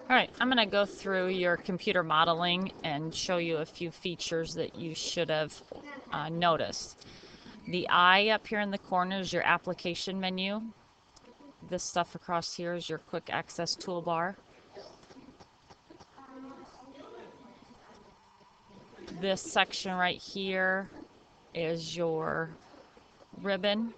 All right, I'm going to go through your computer modeling and show you a few features that you should have noticed. The eye up here in the corner is your application menu. This stuff across here is your quick access toolbar. This section right here is your ribbon.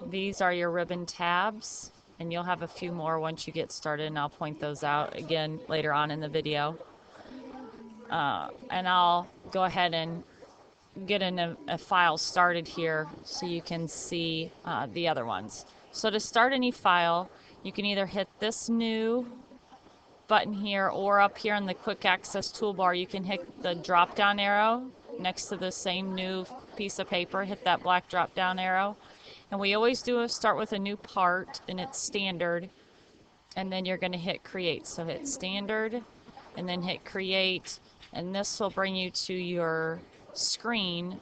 These are your ribbon tabs, and you'll have a few more once you get started, and I'll point those out again later on in the video. And I'll go ahead and get a file started here so you can see the other ones. So to start any file, you can either hit this new button here, or up here in the quick access toolbar you can hit the drop down arrow next to the same new piece of paper. Hit that black drop down arrow, and we always start with a new part, and it's standard, and then you're going to hit create. So hit standard and then hit create, and this will bring you to your screen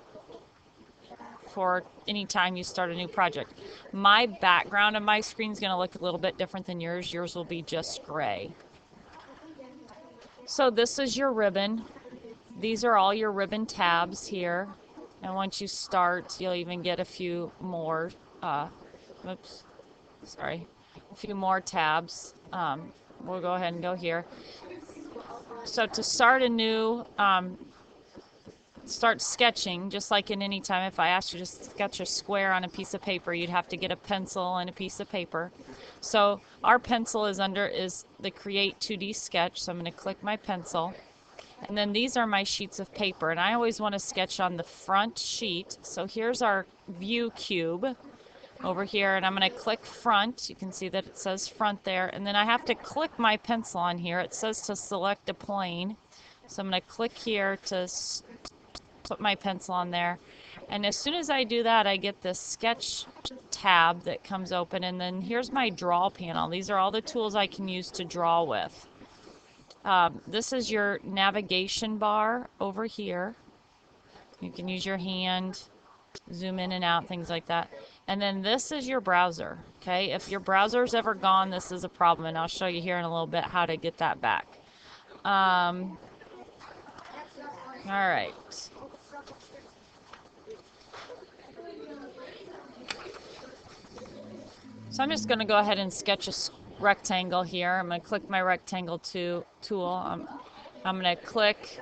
for any time you start a new project. My background of my screen is going to look a little bit different than yours. Yours will be just gray. So this is your ribbon. These are all your ribbon tabs here, and once you start you'll even get a few more a few more tabs. We'll go ahead and go here. So to start a new start sketching, just like in any time, if I asked you to sketch a square on a piece of paper, you'd have to get a pencil and a piece of paper. So our pencil is the create 2D sketch, so I'm going to click my pencil, and then these are my sheets of paper, and I always want to sketch on the front sheet. So here's our view cube over here, and I'm going to click front. You can see that it says front there, and then I have to click my pencil on here. It says to select a plane, so I'm going to click here to put my pencil on there, and as soon as I do that I get this sketch tab that comes open, and then here's my draw panel. These are all the tools I can use to draw with. This is your navigation bar over here. You can use your hand, zoom in and out, things like that. And then this is your browser. Okay, if your browser's ever gone, this is a problem, and I'll show you here in a little bit how to get that back. All right. So I'm just going to go ahead and sketch a rectangle here. I'm going to click my rectangle tool. I'm going to click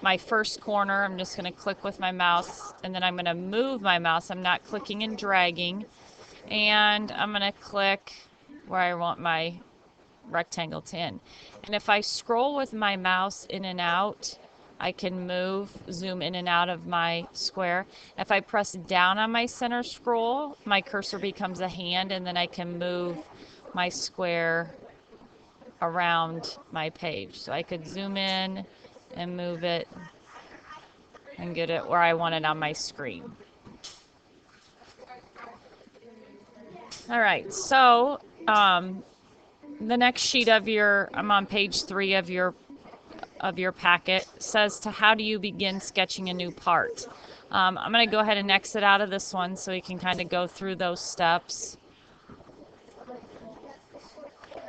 my first corner. I'm just going to click with my mouse, and then I'm going to move my mouse. I'm not clicking and dragging. And I'm going to click where I want my rectangle to end. And if I scroll with my mouse in and out, I can zoom in and out of my square. If I press down on my center scroll, my cursor becomes a hand, and then I can move my square around my page. So I could zoom in and move it and get it where I want it on my screen. All right, so the next sheet of I'm on page 3 of your packet, says to how do you begin sketching a new part. I'm going to go ahead and exit out of this one so we can kind of go through those steps.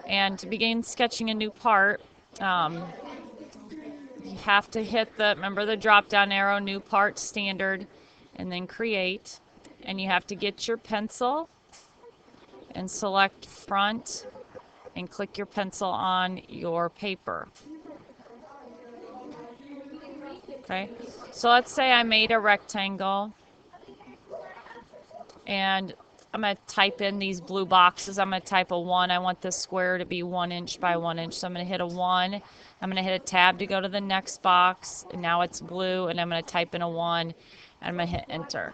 And to begin sketching a new part, you have to hit remember the drop down arrow, new part, standard, and then create. And you have to get your pencil and select front and click your pencil on your paper. Okay, so let's say I made a rectangle, and I'm going to type in these blue boxes. I'm going to type a 1. I want this square to be 1 inch by 1 inch. So I'm going to hit a 1. I'm going to hit a tab to go to the next box. And now it's blue, and I'm going to type in a 1. And I'm going to hit enter.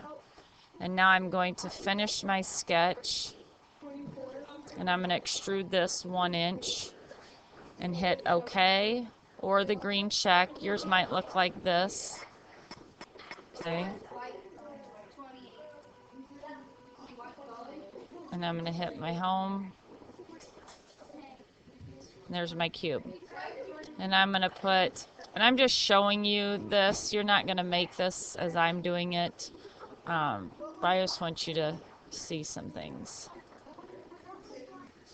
And now I'm going to finish my sketch. And I'm going to extrude this 1 inch and hit OK, or the green check. Yours might look like this. Okay. And I'm going to hit my home. And there's my cube. And I'm going to put, and I'm just showing you this. You're not going to make this as I'm doing it. But I just want you to see some things.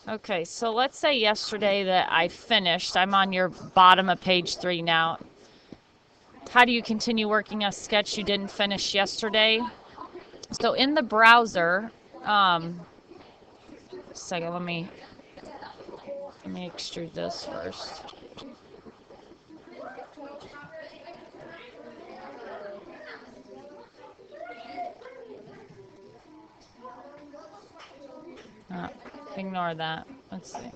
Okay, so let's say yesterday that I finished. I'm on your bottom of page 3 now. How do you continue working a sketch you didn't finish yesterday? So in the browser, second, let me extrude this first. Ignore that. Let's see.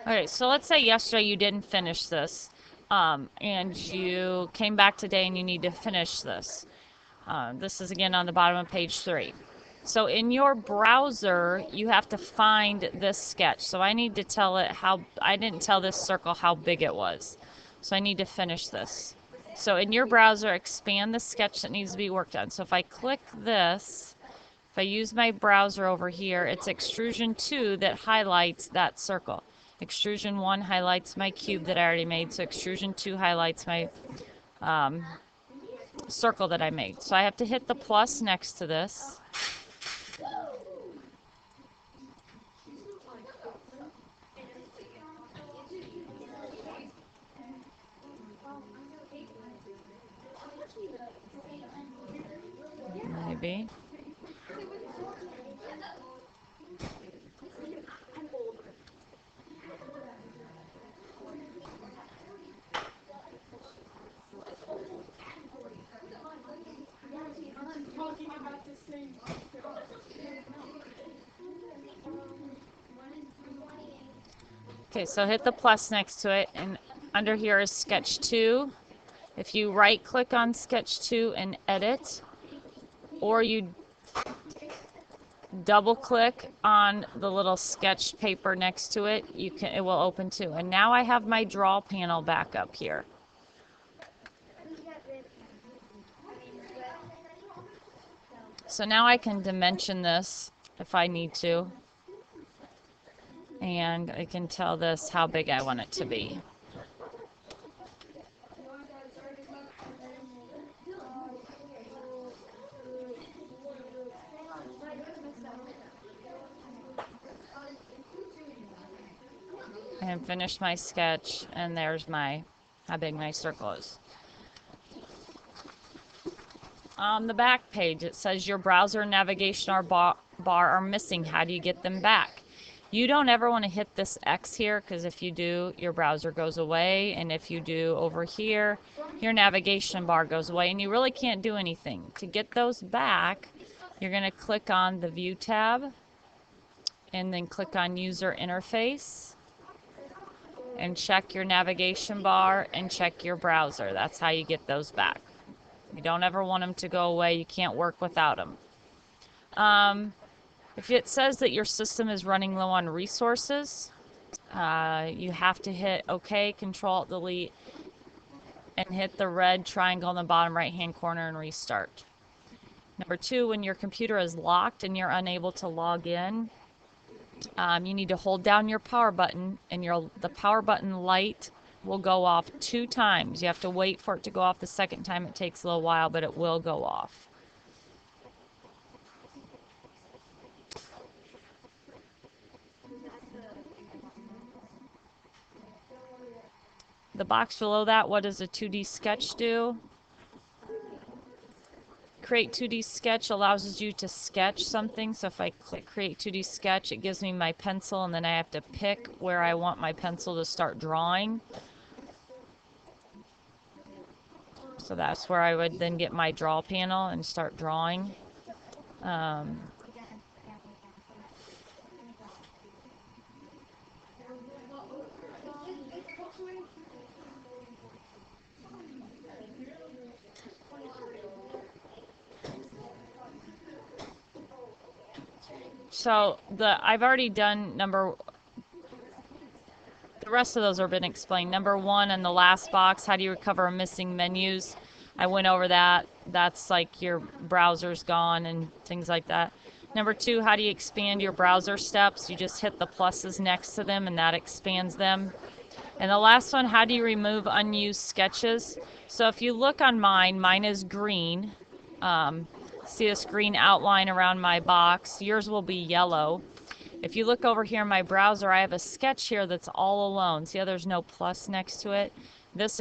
Okay, so let's say yesterday you didn't finish this, and you came back today and you need to finish this. This is again on the bottom of page 3. So in your browser, you have to find this sketch. So I need to tell it how, I didn't tell this circle how big it was. So I need to finish this. So in your browser, expand the sketch that needs to be worked on. So if I click this, if I use my browser over here, it's extrusion 2 that highlights that circle. Extrusion 1 highlights my cube that I already made. So extrusion 2 highlights my circle that I made. So I have to hit the plus next to this. Maybe. Okay, so hit the plus next to it, and under here is sketch 2. If you right click on sketch 2 and edit, or you double click on the little sketch paper next to it, it will open too. And now I have my draw panel back up here. So now I can dimension this if I need to. And I can tell this how big I want it to be. And finish my sketch, and there's how big my circle is. On the back page, it says your browser and navigation bar are missing. How do you get them back? You don't ever want to hit this X here, because if you do, your browser goes away. And if you do over here, your navigation bar goes away, and you really can't do anything. To get those back, you're going to click on the View tab, and then click on User Interface, and check your navigation bar and check your browser. That's how you get those back. You don't ever want them to go away. You can't work without them. If it says that your system is running low on resources, you have to hit OK, Control-Delete, and hit the red triangle in the bottom right-hand corner and restart. Number 2, when your computer is locked and you're unable to log in, you need to hold down your power button, and the power button light will go off 2 times. You have to wait for it to go off the second time. It takes a little while, but it will go off. The box below that, what does a 2D sketch do? Create 2D sketch allows you to sketch something. So if I click create 2D sketch, it gives me my pencil, and then I have to pick where I want my pencil to start drawing. So that's where I would then get my draw panel and start drawing. So I've already done the rest of those have been explained. Number 1 in the last box, how do you recover missing menus? I went over that. That's like your browser's gone and things like that. Number 2, how do you expand your browser steps? You just hit the pluses next to them and that expands them. And the last one, how do you remove unused sketches? So if you look on mine is green. See this green outline around my box. Yours will be yellow. If you look over here in my browser, I have a sketch here that's all alone. See how there's no plus next to it? This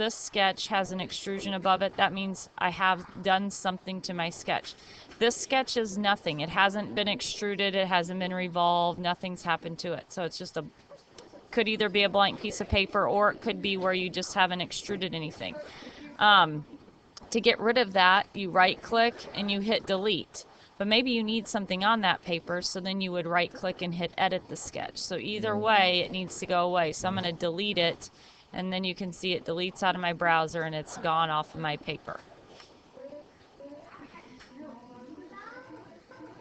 sketch has an extrusion above it. That means I have done something to my sketch. This sketch is nothing. It hasn't been extruded. It hasn't been revolved. Nothing's happened to it. So it's just could either be a blank piece of paper or it could be where you just haven't extruded anything. To get rid of that, you right click and you hit delete. But maybe you need something on that paper, so then you would right click and hit edit the sketch. So either way, it needs to go away. So I'm going to delete it, and then you can see it deletes out of my browser and it's gone off of my paper.